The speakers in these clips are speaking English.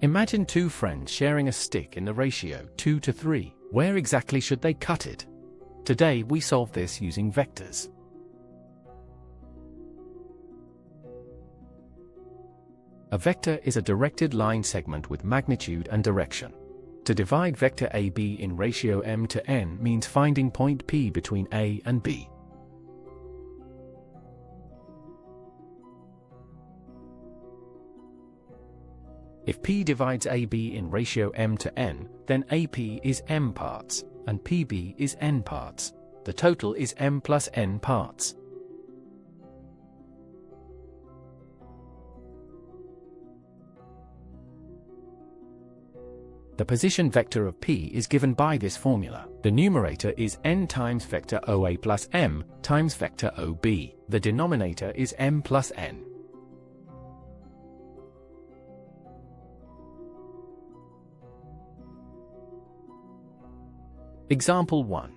Imagine two friends sharing a stick in the ratio 2 to 3. Where exactly should they cut it? Today we solve this using vectors. A vector is a directed line segment with magnitude and direction. To divide vector AB in ratio m to n means finding point P between A and B. If P divides AB in ratio m to n, then AP is m parts, and PB is n parts. The total is m plus n parts. The position vector of P is given by this formula. The numerator is n times vector OA plus m times vector OB. The denominator is m plus n. Example 1.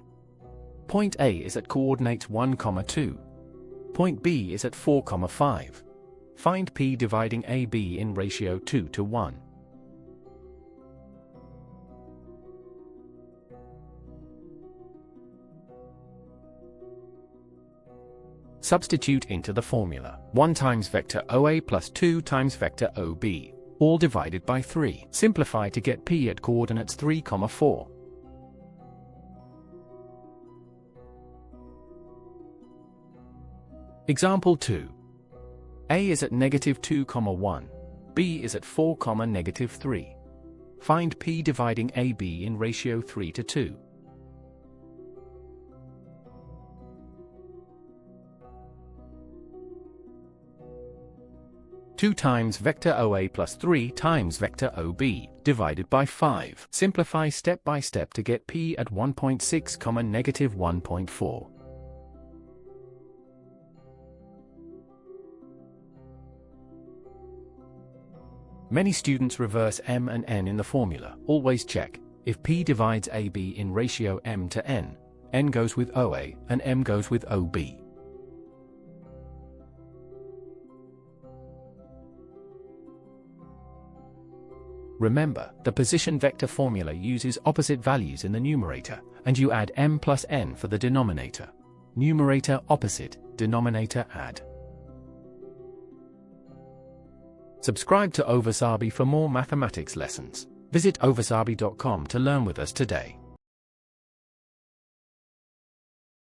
Point A is at coordinates 1, 2. Point B is at 4, 5. Find P dividing AB in ratio 2 to 1. Substitute into the formula 1 times vector OA plus 2 times vector OB, all divided by 3. Simplify to get P at coordinates 3, 4. Example 2. A is at -2, 1. B is at 4, -3. Find P dividing AB in ratio 3 to 2. Two times vector OA plus 3 times vector OB, divided by 5. Simplify step by step to get P at 1.6, -1.4. Many students reverse m and n in the formula. Always check. If P divides AB in ratio m to n goes with OA and m goes with OB. Remember, the position vector formula uses opposite values in the numerator, and you add m plus n for the denominator. Numerator opposite, denominator add. Subscribe to Ovasaabi for more mathematics lessons. Visit ovasaabi.com to learn with us today.